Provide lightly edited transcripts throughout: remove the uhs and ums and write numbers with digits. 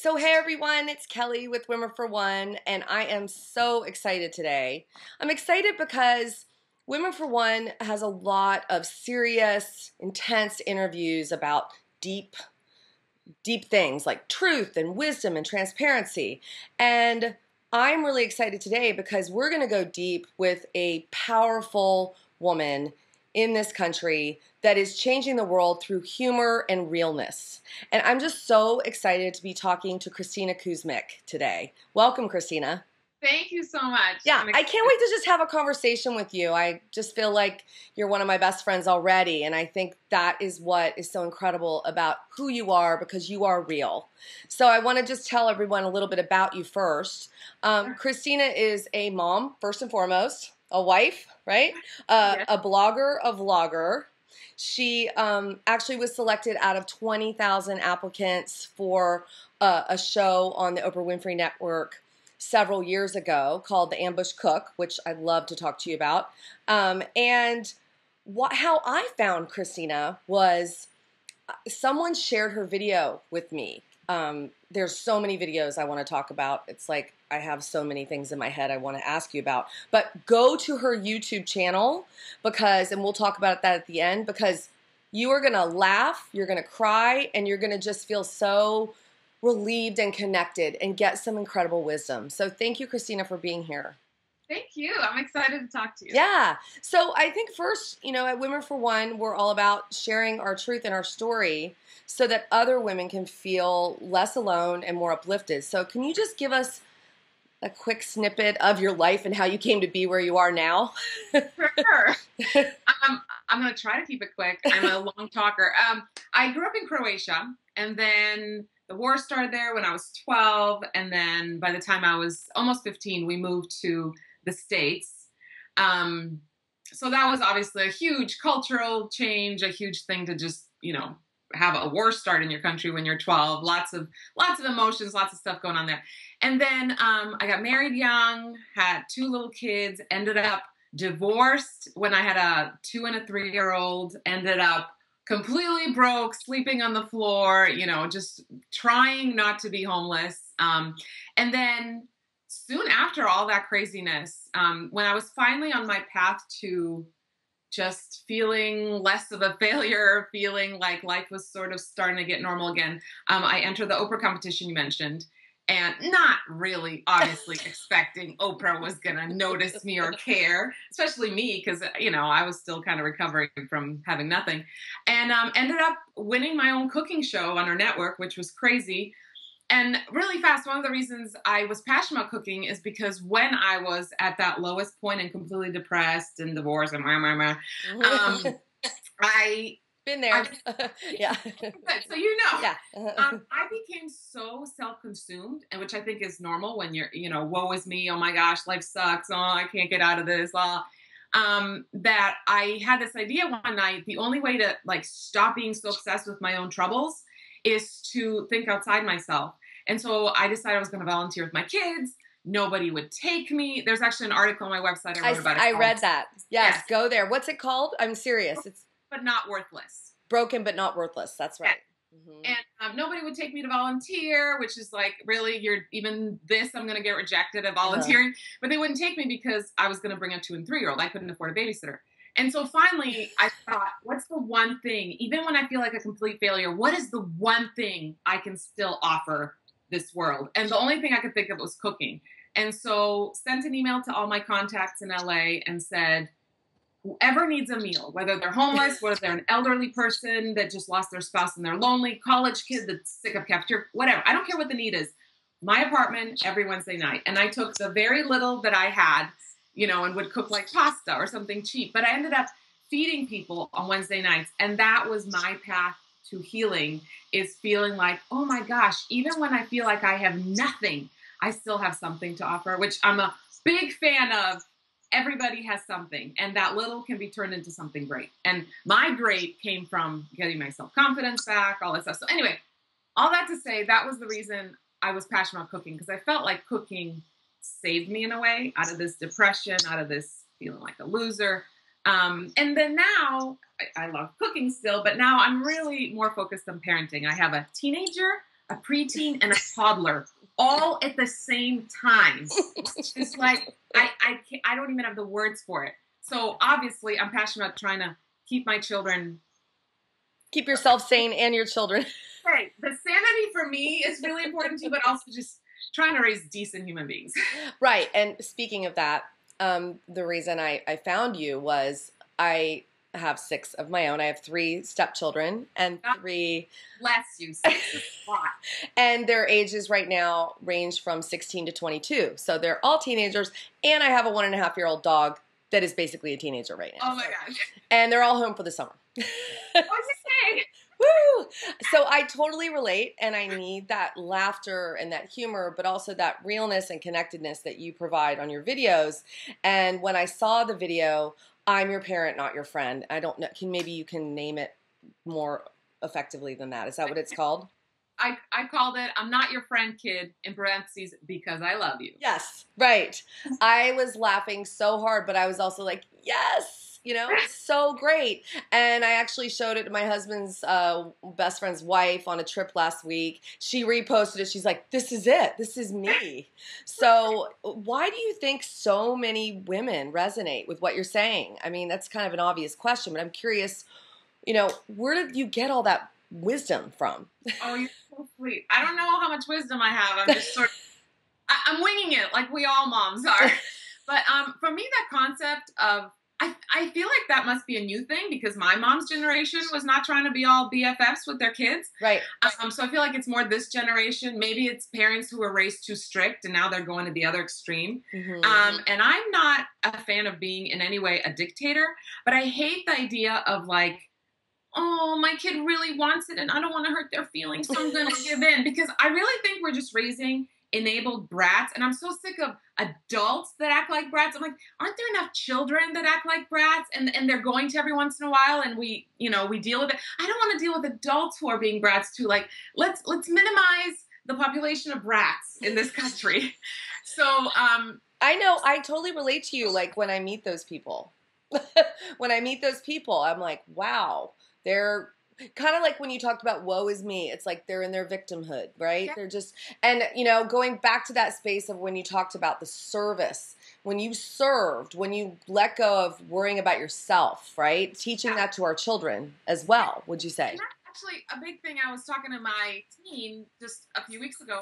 So hey everyone, it's Kelly with Women for One, and I am so excited today. I'm excited because Women for One has a lot of serious, intense interviews about deep things like truth and wisdom and transparency. And I'm really excited today because we're going to go deep with a powerful woman in this country that is changing the world through humor and realness. And I'm just so excited to be talking to Kristina Kuzmic today. Welcome, Kristina. Thank you so much. Yeah, I can't wait to just have a conversation with you. I just feel like you're one of my best friends already, and I think that is what is so incredible about who you are, because you are real. So I want to just tell everyone a little bit about you first. Kristina is a mom, first and foremost, a wife, right? Yes. A blogger, a vlogger. She actually was selected out of 20,000 applicants for a show on the Oprah Winfrey Network several years ago called The Ambush Cook, which I'd love to talk to you about. And how I found Kristina was someone shared her video with me. There's so many videos I want to talk about. It's like I have so many things in my head I want to ask you about. But go to her YouTube channel and we'll talk about that at the end, because you are going to laugh, you're going to cry, and you're going to just feel so relieved and connected and get some incredible wisdom. So thank you, Kristina, for being here. Thank you. I'm excited to talk to you. Yeah. So I think first, at Women for One, we're all about sharing our truth and our story so that other women can feel less alone and more uplifted. So can you just give us a quick snippet of your life and how you came to be where you are now? Sure. I'm going to try to keep it quick. I'm a long talker. I grew up in Croatia, and then the war started there when I was 12, and then by the time I was almost 15, we moved to the States. So that was obviously a huge cultural change, a huge thing to just, have a war start in your country when you're 12. Lots of emotions, lots of stuff going on there. And then I got married young, had 2 little kids, ended up divorced when I had a 2 and a 3-year-old, ended up completely broke, sleeping on the floor, just trying not to be homeless. And then soon after all that craziness, when I was finally on my path to just feeling less of a failure, feeling like life was sort of starting to get normal again, I entered the Oprah competition you mentioned. And not really, obviously, expecting Oprah was going to notice me or care, especially me, because, I was still kind of recovering from having nothing. And ended up winning my own cooking show on her network, which was crazy. And really fast, one of the reasons I was passionate about cooking is because when I was at that lowest point and completely depressed and divorced and I... Been there. Yeah. So Yeah. I became so self-consumed, and which I think is normal when you're, woe is me, oh my gosh, life sucks, oh, I can't get out of this, that I had this idea one night, the only way to stop being so obsessed with my own troubles is to think outside myself. And so I decided I was going to volunteer with my kids. Nobody would take me. There's actually an article on my website I wrote about it. I read that. Yes, go there. What's it called? I'm serious. It's But Not Worthless. Broken but not worthless. That's right. Yeah. Mm-hmm. And nobody would take me to volunteer, which is like, really, I'm going to get rejected at volunteering. But they wouldn't take me because I was going to bring a 2 and 3-year-old. I couldn't afford a babysitter. And so finally, I thought, what's the one thing, even when I feel like a complete failure, what is the one thing I can still offer this world? And the only thing I could think of was cooking. And so sent an email to all my contacts in LA and said, whoever needs a meal, whether they're homeless, whether they're an elderly person that just lost their spouse and they're lonely, college kid that's sick of cafeteria, whatever. I don't care what the need is. My apartment every Wednesday night. And I took the very little that I had, and would cook like pasta or something cheap. But I ended up feeding people on Wednesday nights. And that was my path to healing, is feeling like, oh my gosh, even when I feel like I have nothing, I still have something to offer, which I'm a big fan of. Everybody has something, and that little can be turned into something great. And my great came from getting my self-confidence back, all that stuff. So anyway, all that to say, that was the reason I was passionate about cooking, because I felt like cooking saved me in a way out of this depression, out of this feeling like a loser. And then now I love cooking still, but now I'm really more focused on parenting. I have a teenager, a preteen, and a toddler all at the same time. It's like, I don't even have the words for it. So obviously I'm passionate about trying to keep my children. Keep yourself sane and your children. Right. The sanity for me is really important too, but also just trying to raise decent human beings. Right. And speaking of that, the reason I found you was I have 6 of my own. I have 3 stepchildren and 3. Bless you. 6 is a lot. And their ages right now range from 16 to 22. So they're all teenagers. And I have a 1.5-year-old dog that is basically a teenager right now. Oh my gosh. And they're all home for the summer. What's you saying? Woo! So I totally relate, and I need that laughter and that humor, but also that realness and connectedness that you provide on your videos. And when I saw the video, I'm your parent, not your friend. I don't know. Maybe you can name it more effectively than that. Is that what it's called? I called it, I'm not your friend, kid, in parentheses, because I love you. Yes, right. I was laughing so hard, but I was also like, yes. You know, it's so great. And I actually showed it to my husband's best friend's wife on a trip last week. She reposted it. She's like, this is it. This is me. So why do you think so many women resonate with what you're saying? I mean, that's kind of an obvious question, but I'm curious, you know, where did you get all that wisdom from? Oh, you're so sweet. I don't know how much wisdom I have. I'm just sort of, I'm winging it like we all moms are. But for me, that concept of, I feel like that must be a new thing because my mom's generation was not trying to be all BFFs with their kids. Right. So I feel like it's more this generation. Maybe it's parents who were raised too strict and now they're going to the other extreme. Mm-hmm. And I'm not a fan of being in any way a dictator, but I hate the idea of like, oh, my kid really wants it and I don't want to hurt their feelings, so I'm going to give in. Because I really think we're just raising enabled brats, and I'm so sick of adults that act like brats. I'm like, aren't there enough children that act like brats, and they're going to every once in a while, and we deal with it. I don't want to deal with adults who are being brats too. Like, let's minimize the population of brats in this country. So I know, I totally relate to you. Like when I meet those people, I'm like, wow, they're kind of like when you talked about woe is me. It's like they're in their victimhood, right? Yeah. They're just, and you know, going back to that space of when you talked about the service, when you served, when you let go of worrying about yourself, right? Teaching that to our children as well, would you say? And that's actually a big thing. I was talking to my teen just a few weeks ago.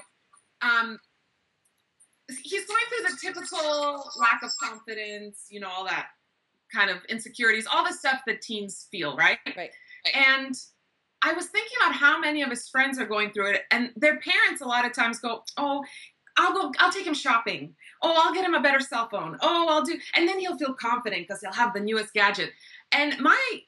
He's going through the typical lack of confidence, you know, all that kind of insecurities, all the stuff that teens feel, right? Right. And I was thinking about how many of his friends are going through it, and their parents a lot of times go, oh, I'll take him shopping. Oh, I'll get him a better cell phone. Oh, and then he'll feel confident because he'll have the newest gadget. And my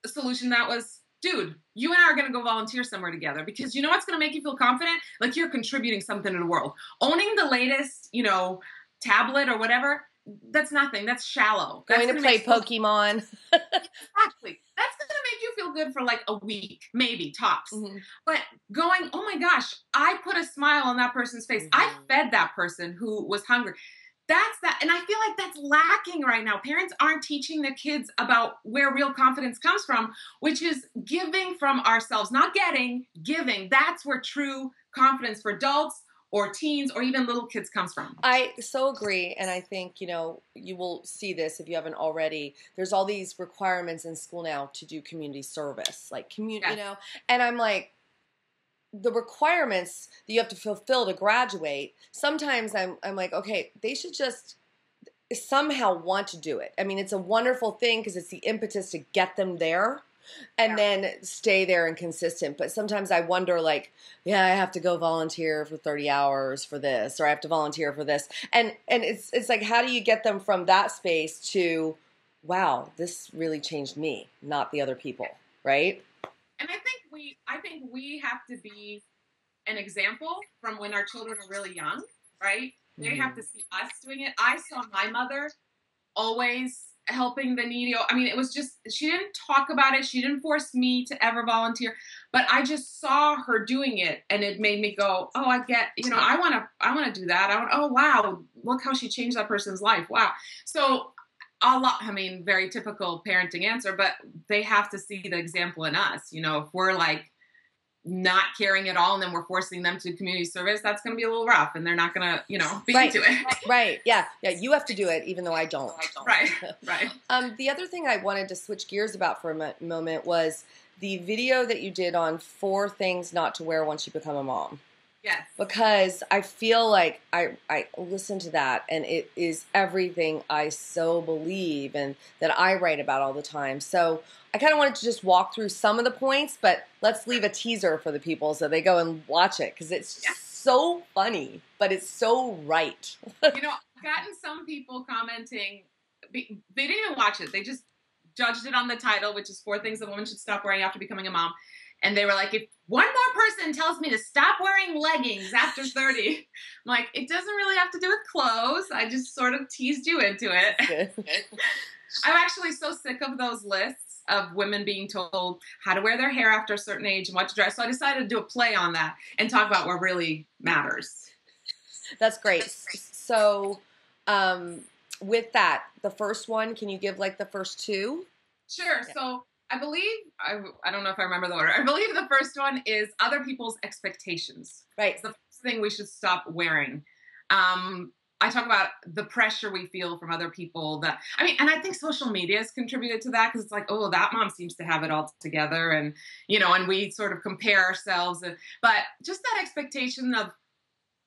solution to that was, dude, you and I are going to go volunteer somewhere together because you know what's going to make you feel confident? Like you're contributing something to the world. Owning the latest, you know, tablet or whatever, that's nothing. That's shallow. Going to play Pokemon. Exactly. That's going to make you feel good for like a week, maybe, tops. Mm-hmm. But going, oh my gosh, I put a smile on that person's face. Mm-hmm. I fed that person who was hungry. That's that. And I feel like that's lacking right now. Parents aren't teaching their kids about where real confidence comes from, which is giving from ourselves, not getting, giving. That's where true confidence for adults or teens or even little kids comes from. I so agree. And I think, you know, you will see this if you haven't already. There's all these requirements in school now to do community service, like community, you know, and I'm like, the requirements that you have to fulfill to graduate, sometimes I'm like, okay, they should just somehow want to do it. I mean, it's a wonderful thing because it's the impetus to get them there. And then stay there and consistent. But sometimes I wonder, like, yeah, I have to go volunteer for 30 hours for this, or I have to volunteer for this. And it's like, how do you get them from that space to, wow, this really changed me, not the other people, right? And I think we have to be an example from when our children are really young, right? They have to see us doing it. I saw my mother always helping the needy. I mean, it was just, she didn't talk about it. She didn't force me to ever volunteer, but I just saw her doing it and it made me go, oh, I get, you know, I want to do that. Oh, wow. Look how she changed that person's life. Wow. So very typical parenting answer, but they have to see the example in us. You know, if we're like not caring at all, and then we're forcing them to community service, that's going to be a little rough, and they're not going to, be into it. Right. Yeah. You have to do it, even though I don't. Right. The other thing I wanted to switch gears about for a moment was the video that you did on 4 things not to wear once you become a mom. Yes. Because I feel like I listen to that, and it is everything I so believe and that I write about all the time. So I kind of wanted to just walk through some of the points, but let's leave a teaser for the people so they go and watch it, because it's so funny, but it's so right. I've gotten some people commenting, they didn't even watch it. They just judged it on the title, which is 4 things a woman should stop wearing after becoming a mom. And they were like, if one more person tells me to stop wearing leggings after 30, I'm like, it doesn't really have to do with clothes. I just sort of teased you into it. I'm actually so sick of those lists of women being told how to wear their hair after a certain age and what to dress. So I decided to do a play on that and talk about what really matters. That's great. So with that, the first one, can you give like the first 2? Sure. Yeah. So I believe, I don't know if I remember the order. I believe the first one is other people's expectations. Right. It's the first thing we should stop wearing. I talk about the pressure we feel from other people and I think social media has contributed to that, because it's like, oh, that mom seems to have it all together. And, and we sort of compare ourselves. But just that expectation of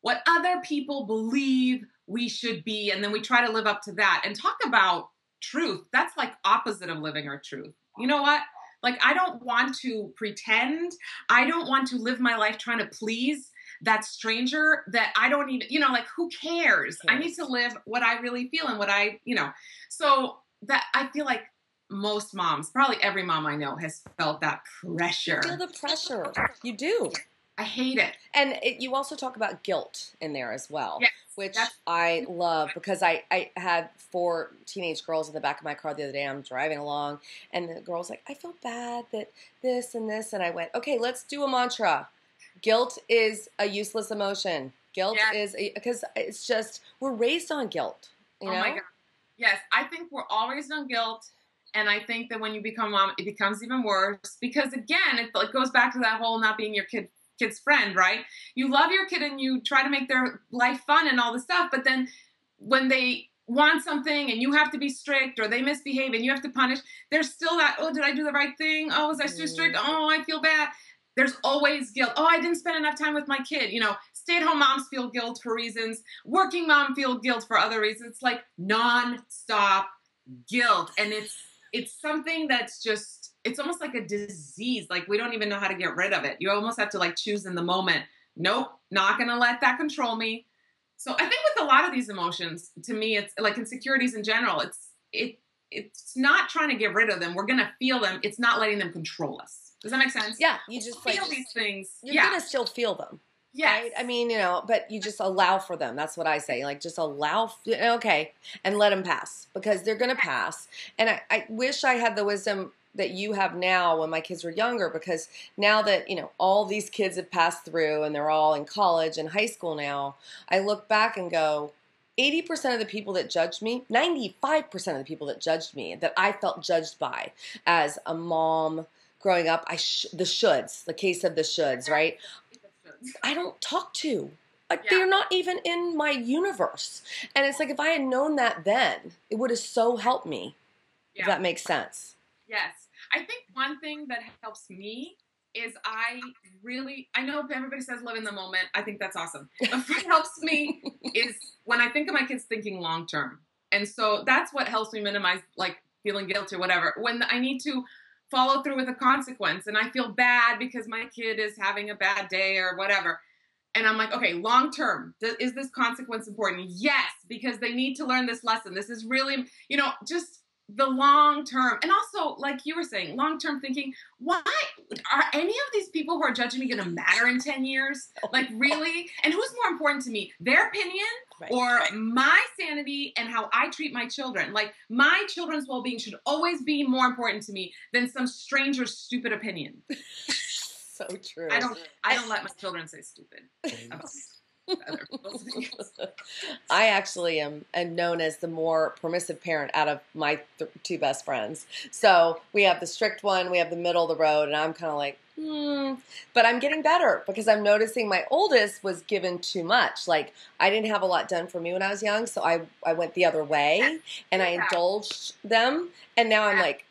what other people believe we should be. And then we try to live up to that and talk about truth. That's like opposite of living our truth. You know what? Like, I don't want to pretend. I don't want to live my life trying to please that stranger that I don't even, who cares? I need to live what I really feel and what so that I feel like most moms, probably every mom I know, has felt that pressure. You feel the pressure. You do. I hate it. And you also talk about guilt in there as well, yes, which I love, because I had 4 teenage girls in the back of my car the other day. I'm driving along, and the girl's like, I feel bad that this and this. And I went, okay, let's do a mantra. Guilt is a useless emotion. Guilt is, because it's just, we're raised on guilt. You know? Oh my God. Yes, I think we're all raised on guilt. And I think that when you become mom, it becomes even worse, because again, it goes back to that whole not being your kid's friend, right? You love your kid and you try to make their life fun and all this stuff, but then when they want something and you have to be strict, or they misbehave and you have to punish, there's still that, oh, did I do the right thing? Oh, was I too strict? Oh, I feel bad. There's always guilt. Oh, I didn't spend enough time with my kid. Stay-at-home moms feel guilt for reasons. Working mom feel guilt for other reasons. It's like non-stop guilt. And it's something that's just, it's almost like a disease. Like, we don't even know how to get rid of it. You almost have to like choose in the moment. Nope, not going to let that control me. So I think with a lot of these emotions, to me, it's like insecurities in general. It's not trying to get rid of them. We're going to feel them. It's not letting them control us. Does that make sense? Yeah. You just feel these things. You're going to still feel them. Yes. Right? I mean, but you just allow for them. That's what I say. Like, just allow, okay, and let them pass, because they're going to pass. And I wish I had the wisdom that you have now when my kids were younger, because now that, all these kids have passed through and they're all in college and high school now, I look back and go, 80% of the people that judged me, 95% of the people that judged me, that I felt judged by as a mom growing up, the shoulds, the case of the shoulds, right? I don't talk to. They're not even in my universe. And it's like, if I had known that then, it would have so helped me. Yeah. If that makes sense. Yes. I think one thing that helps me is I know everybody says live in the moment. I think that's awesome. But what helps me is when I think of my kids thinking long term. And so that's what helps me minimize like feeling guilty or whatever. When I need to follow through with a consequence and I feel bad because my kid is having a bad day or whatever. And I'm like, okay, long term, is this consequence important? Yes, because they need to learn this lesson. This is really, just the long term. And also, like you were saying, long term thinking, why are any of these people who are judging me going to matter in 10 years? Like, really? And who's more important to me, their opinion or my sanity and how I treat my children? Like, my children's well-being should always be more important to me than some stranger's stupid opinion. So true. I don't let my children say stupid. other people's opinions. I actually am known as the more permissive parent out of my two best friends. So we have the strict one, we have the middle of the road, and I'm kind of like, But I'm getting better because I'm noticing my oldest was given too much. Like, I didn't have a lot done for me when I was young, so I went the other way, and I indulged them, and now I'm like,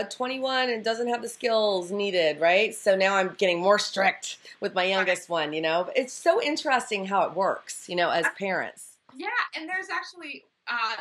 21 and doesn't have the skills needed, right? So now I'm getting more strict with my youngest one, you know? It's so interesting how it works, you know, as parents. Yeah, and there's actually,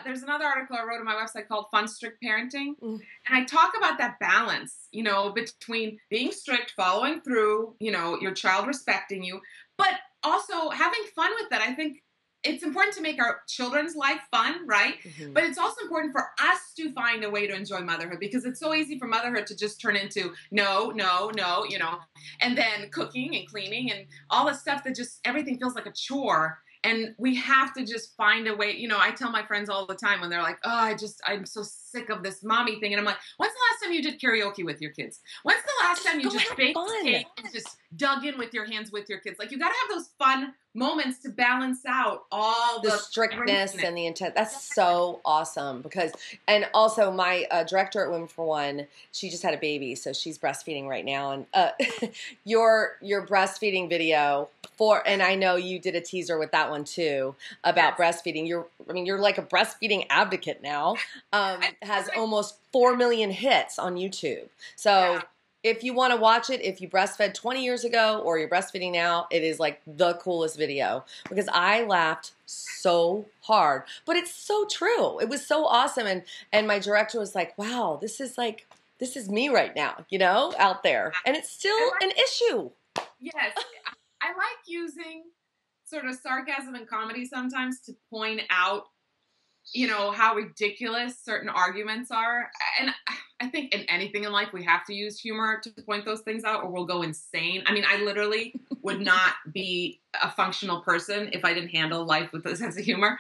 there's another article I wrote on my website called Fun Strict Parenting, and I talk about that balance, you know, between being strict, following through, you know, your child respecting you, but also having fun with that. I think it's important to make our children's life fun, right? Mm-hmm. But it's also important for us to find a way to enjoy motherhood, because it's so easy for motherhood to just turn into no, you know, and then cooking and cleaning and all the stuff that just everything feels like a chore. And we have to just find a way. You know, I tell my friends all the time when they're like, oh, I'm so sick of this mommy thing. And I'm like, when's the last time you did karaoke with your kids? When's the last time you just baked cake and just dug in with your hands with your kids? Like, you got to have those fun moments to balance out all the strictness and the intent. That's so awesome and also my director at Women for One, she just had a baby, so she's breastfeeding right now. And your breastfeeding video and I know you did a teaser with that one too about breastfeeding. You're like a breastfeeding advocate now. Has almost 4 million hits on YouTube. So. Yeah. If you want to watch it, if you breastfed 20 years ago or you're breastfeeding now, it is like the coolest video because I laughed so hard. But it's so true. It was so awesome. And my director was like, wow, this is me right now, you know, out there. And it's still an issue. Yes. I like using sort of sarcasm and comedy sometimes to point out, you know, how ridiculous certain arguments are. And I think in anything in life, we have to use humor to point those things out or we'll go insane. I mean, I literally would not be a functional person if I didn't handle life with a sense of humor.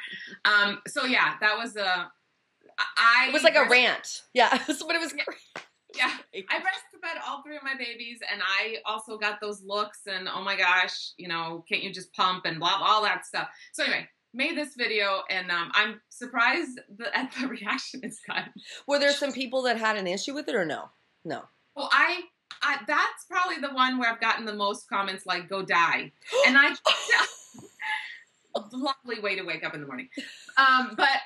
So yeah, that was it was like a rant. Yeah. But it was great. Yeah. I breastfed all three of my babies and I also got those looks and oh my gosh, you know, can't you just pump and blah, blah, all that stuff. So anyway, made this video and I'm surprised at the reaction it's gotten. Were there some people that had an issue with it or no? No. Well, I that's probably the one where I've gotten the most comments like "go die," and I lovely way to wake up in the morning. But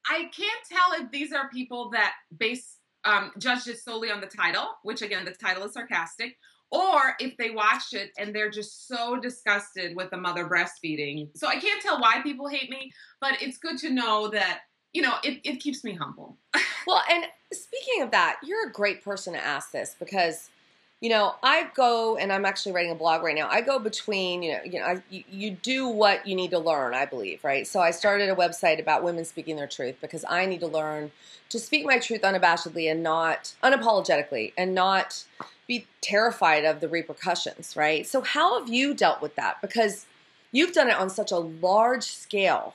I can't tell if these are people that judged it solely on the title, which again the title is sarcastic. Or if they watch it and they're just so disgusted with the mother breastfeeding. So I can't tell why people hate me, but it's good to know that, you know, it keeps me humble. Well, and speaking of that, you're a great person to ask this because, you know, I go, and I'm actually writing a blog right now, I go between, you do what you need to learn, I believe, right? So I started a website about women speaking their truth because I need to learn to speak my truth unabashedly and not unapologetically and not be terrified of the repercussions, right? So how have you dealt with that? Because you've done it on such a large scale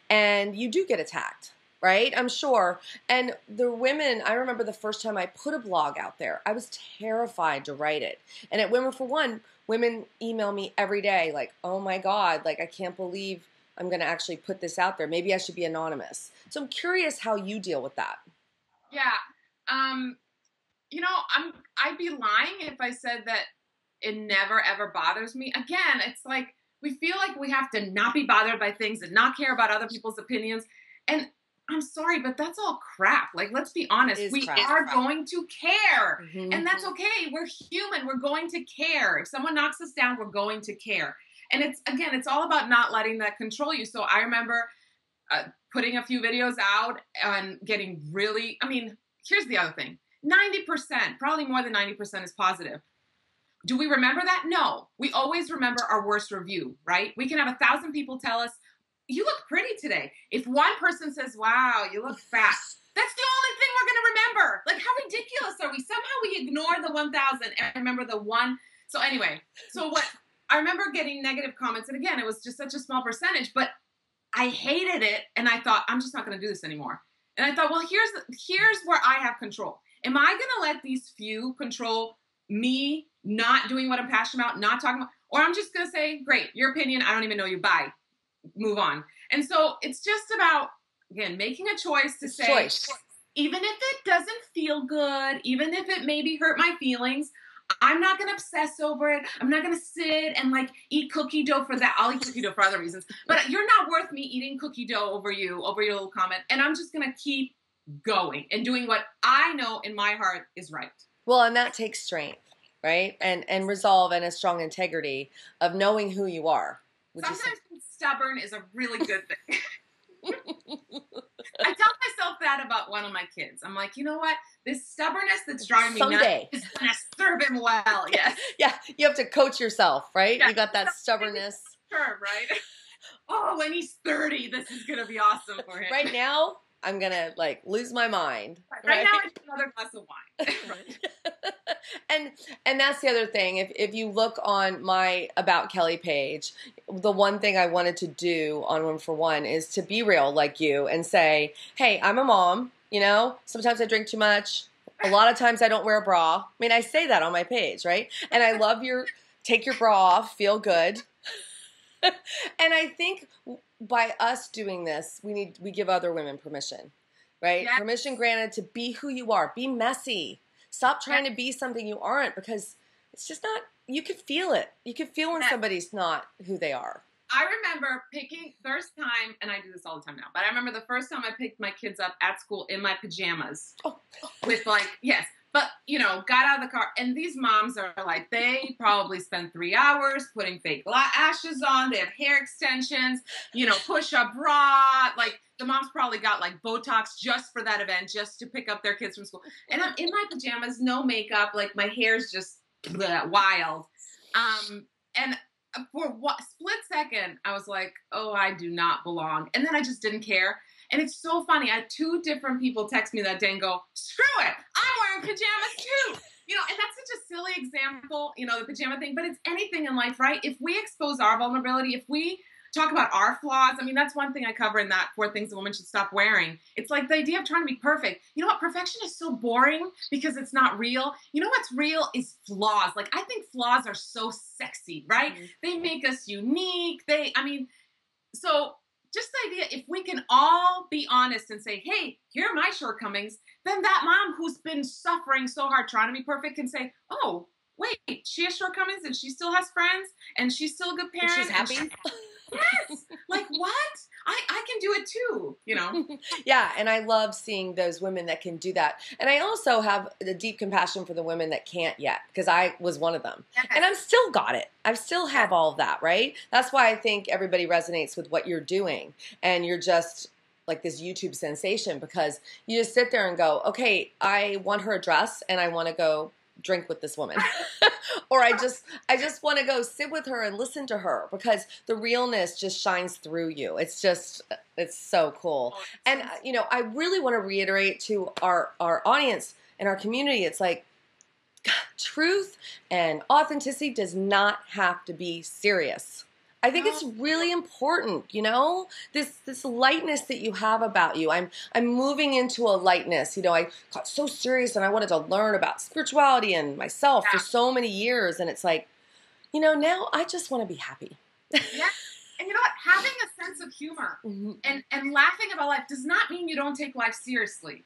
and you do get attacked, right? I'm sure. And the women, I remember the first time I put a blog out there, I was terrified to write it. And at Women for One, women email me every day like, oh my God, like I can't believe I'm going to actually put this out there. Maybe I should be anonymous. So I'm curious how you deal with that. Yeah. You know, I'd be lying if I said that it never, ever bothers me. Again, it's like we feel like we have to not be bothered by things and not care about other people's opinions. And I'm sorry, but that's all crap. Like, let's be honest. We are going to care. Mm-hmm. And that's okay. We're human. We're going to care. If someone knocks us down, we're going to care. And it's all about not letting that control you. So I remember putting a few videos out and getting really, here's the other thing. 90%, probably more than 90% is positive. Do we remember that? No. We always remember our worst review, right? We can have 1,000 people tell us, you look pretty today. If one person says, wow, you look fat, that's the only thing we're going to remember. Like, how ridiculous are we? Somehow we ignore the 1,000 and remember the one. So anyway, I remember getting negative comments. And again, it was just such a small percentage, but I hated it. And I thought, I'm just not going to do this anymore. And I thought, well, here's where I have control. Am I going to let these few control me not doing what I'm passionate about, not talking about, or I'm just going to say, great, your opinion, I don't even know you, bye, move on. And so it's just about, again, making a choice to say, even if it doesn't feel good, even if it maybe hurt my feelings, I'm not going to obsess over it. I'm not going to sit and like eat cookie dough for that. I'll eat cookie dough for other reasons, but you're not worth me eating cookie dough over your little comment. And I'm just going to keep going and doing what I know in my heart is right. Well, and that takes strength, right? And resolve and a strong integrity of knowing who you are. Sometimes being stubborn is a really good thing. I tell myself that about one of my kids. I'm like, you know what? This stubbornness that's driving me nuts is going to serve him well. Yes. Yeah. You have to coach yourself, right? Yeah. You got that stubbornness. Sure, right? Oh, when he's 30, this is going to be awesome for him. Right now, I'm going to like lose my mind. Right now, I need another glass of wine. And that's the other thing. If you look on my About Kelly page, the one thing I wanted to do on One for One is to be real like you and say, hey, I'm a mom, you know, sometimes I drink too much. A lot of times I don't wear a bra. I mean, I say that on my page, right? And I love take your bra off, feel good. And I think by us doing this, we give other women permission, right? Yes. Permission granted to be who you are, be messy. Stop trying to be something you aren't, because it's just not, you can feel it. You can feel when somebody's not who they are. I remember picking first time, and I do this all the time now, but I remember the first time I picked my kids up at school in my pajamas with like, yes, but you know, got out of the car, and these moms are like, they probably spend 3 hours putting fake lashes on, they have hair extensions, you know, push-up bra, like the mom's probably got like Botox just for that event, just to pick up their kids from school. And I'm in my pajamas, no makeup, like my hair's just wild. And for a split second, I was like, oh, I do not belong. And then I just didn't care. And it's so funny. I had 2 different people text me that day and go, screw it, I'm wearing pajamas too. You know, and that's such a silly example, you know, the pajama thing, but it's anything in life, right? If we expose our vulnerability, if we talk about our flaws, I mean, that's one thing I cover in that 4 Things a Woman Should Stop Wearing. It's like the idea of trying to be perfect. You know what? Perfection is so boring because it's not real. You know what's real is flaws. Like, I think flaws are so sexy, right? Mm-hmm. They make us unique. So just the idea, if we can all be honest and say, hey, here are my shortcomings, then that mom who's been suffering so hard trying to be perfect can say, oh, wait, she has shortcomings and she still has friends and she's still a good parent. And she's happy. Yes. Like, what? I can do it too, you know? Yeah, and I love seeing those women that can do that. And I also have a deep compassion for the women that can't yet, because I was one of them. Yes. And I've still got it. I still have all of that, right? That's why I think everybody resonates with what you're doing. And you're just like this YouTube sensation, because you just sit there and go, okay, I want her address and I want to go drink with this woman. Or I just want to go sit with her and listen to her, because the realness just shines through you. It's so cool. And you know, I really want to reiterate to our audience and our community, it's like, God, truth and authenticity does not have to be serious. I think it's really important, you know, this lightness that you have about you. I'm moving into a lightness. You know, I got so serious and I wanted to learn about spirituality and myself for so many years. And it's like, you know, now I just want to be happy. Yeah. And you know what? Having a sense of humor and laughing about life does not mean you don't take life seriously.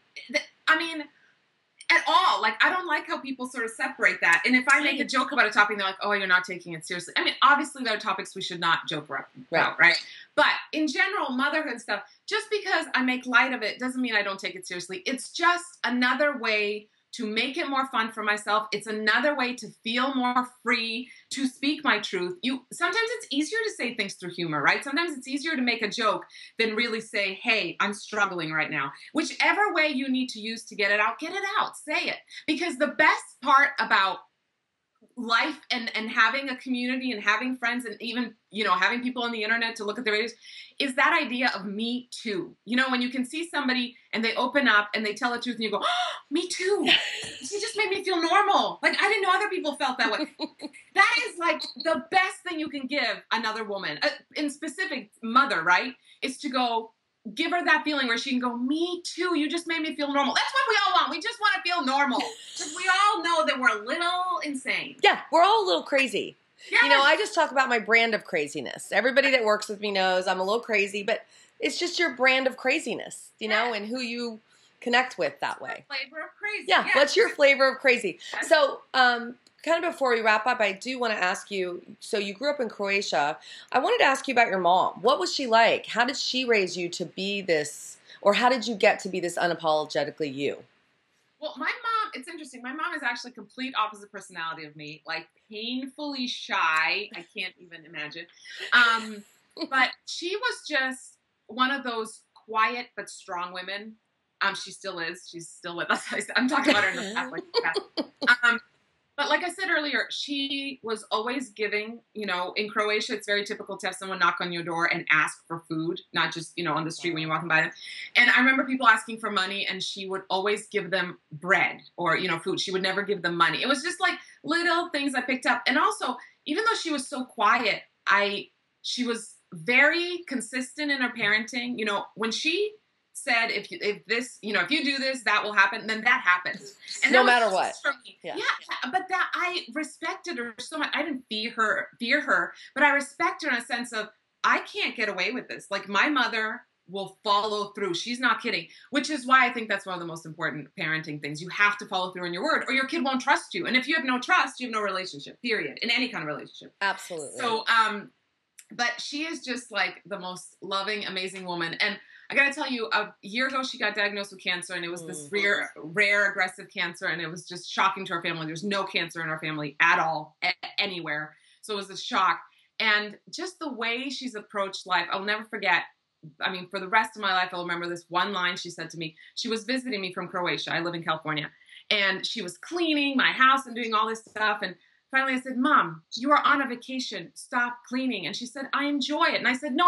I mean, at all. Like, I don't like how people sort of separate that. And if I make a joke about a topic, they're like, oh, you're not taking it seriously. I mean, obviously there are topics we should not joke about, right? But in general, motherhood stuff, just because I make light of it doesn't mean I don't take it seriously. It's just another way to make it more fun for myself. It's another way to feel more free, to speak my truth. Sometimes it's easier to say things through humor, right? Sometimes it's easier to make a joke than really say, hey, I'm struggling right now. Whichever way you need to use to get it out, say it. Because the best part about life and having a community and having friends and even, you know, having people on the internet to look at their videos is that idea of me too. You know, when you can see somebody and they open up and they tell the truth and you go, oh, me too. She just made me feel normal. Like, I didn't know other people felt that way. That is like the best thing you can give another woman, in specific mother, right? Is to go, give her that feeling where she can go, me too, you just made me feel normal. That's what we all want. We just want to feel normal. Because we all know that we're a little insane. Yeah, we're all a little crazy. Yes. You know, I just talk about my brand of craziness. Everybody that works with me knows I'm a little crazy, but it's just your brand of craziness, you know, and who you connect with that way. Flavor of crazy. Yeah, yes. What's your flavor of crazy? Yes. So, kind of before we wrap up, I do want to ask you, so you grew up in Croatia. I wanted to ask you about your mom. What was she like? How did she raise you to be this, or how did you get to be this unapologetically you? Well, my mom, it's interesting. My mom is actually complete opposite personality of me, like painfully shy. I can't even imagine. But she was just one of those quiet but strong women. She still is. She's still with us. I'm talking about her in the past. But like I said earlier, she was always giving. You know, in Croatia, it's very typical to have someone knock on your door and ask for food, not just, you know, on the street when you're walking by them. And I remember people asking for money, and she would always give them bread or, you know, food. She would never give them money. It was just like little things I picked up. And also, even though she was so quiet, she was very consistent in her parenting. You know, when she said, if you do this, that will happen, then that happens. And no matter what. Yeah, but that I respected her so much. I didn't fear her, but I respect her in a sense of, I can't get away with this. Like, my mother will follow through. She's not kidding, which is why I think that's one of the most important parenting things. You have to follow through on your word, or your kid won't trust you. And if you have no trust, you have no relationship, period, in any kind of relationship. Absolutely. So, but she is just like the most loving, amazing woman. And I got to tell you, a year ago, she got diagnosed with cancer, and it was this rare, aggressive cancer, and it was just shocking to our family. There's no cancer in our family at all, anywhere. So it was a shock. And just the way she's approached life, I'll never forget. I mean, for the rest of my life, I'll remember this one line she said to me. She was visiting me from Croatia. I live in California. And she was cleaning my house and doing all this stuff. And finally, I said, Mom, you are on a vacation. Stop cleaning. And she said, I enjoy it. And I said, no.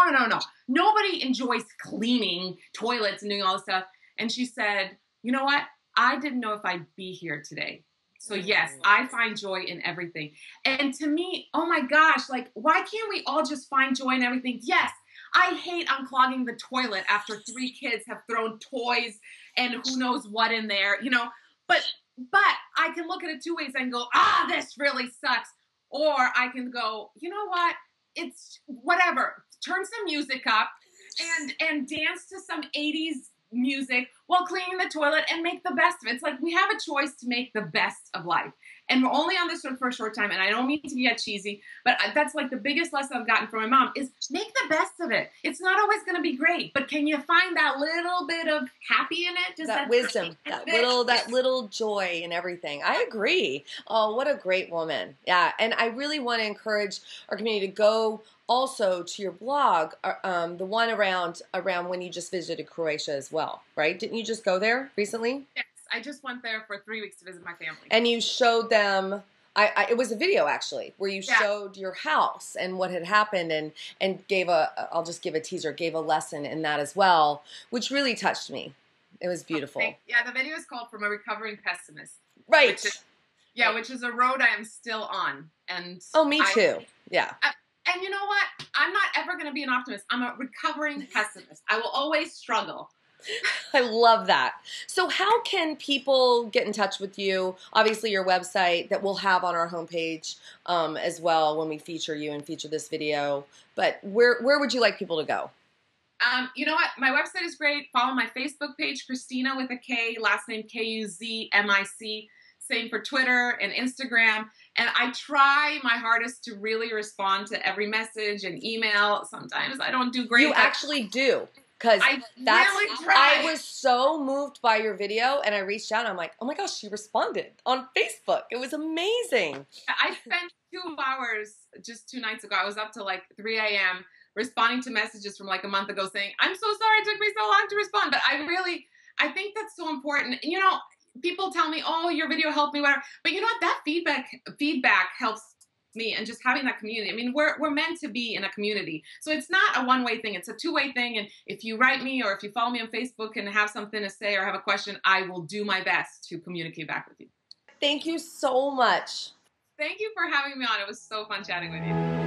Nobody enjoys cleaning toilets and doing all this stuff. And she said, you know what? I didn't know if I'd be here today. So yes, I find joy in everything. And to me, oh my gosh, like, why can't we all just find joy in everything? Yes, I hate unclogging the toilet after 3 kids have thrown toys and who knows what in there, you know, but I can look at it 2 ways. I can go, this really sucks. Or I can go, you know what? It's whatever. Turn some music up and dance to some 80s music while cleaning the toilet and make the best of it. It's like, we have a choice to make the best of life. And we're only on this one for a short time. And I don't mean to get cheesy, but that's like the biggest lesson I've gotten from my mom is make the best of it. It's not always going to be great, but can you find that little bit of happy in it? Just that wisdom, that little joy in everything. I agree. Oh, what a great woman. Yeah. And I really want to encourage our community to go also to your blog, the one around when you just visited Croatia as well, right? Didn't you just go there recently? Yes, I just went there for 3 weeks to visit my family. And you showed them, it was a video actually, where you showed your house and what had happened and I'll just give a teaser, gave a lesson in that as well, which really touched me. It was beautiful. Yeah, the video is called From a Recovering Pessimist. Right. Which is a road I am still on. And me too. Yeah. And you know what? I'm not ever going to be an optimist. I'm a recovering pessimist. I will always struggle. I love that. So how can people get in touch with you? Obviously, your website that we'll have on our homepage as well when we feature you and feature this video. But where would you like people to go? You know what? My website is great. Follow my Facebook page, Kristina with a K, last name Kuzmic. Same for Twitter and Instagram. And I try my hardest to really respond to every message and email. Sometimes I don't do great. You actually do. Because I was so moved by your video, and I reached out, and I'm like, oh my gosh, she responded on Facebook. It was amazing. I spent 2 hours just 2 nights ago. I was up till like 3 a.m. responding to messages from like a month ago saying, I'm so sorry it took me so long to respond. But I think that's so important. You know, people tell me, oh, your video helped me, whatever. But you know what? That feedback helps me, and just having that community. I mean, we're meant to be in a community. So it's not a one-way thing. It's a 2-way thing. And if you write me or if you follow me on Facebook and have something to say or have a question, I will do my best to communicate back with you. Thank you so much. Thank you for having me on. It was so fun chatting with you.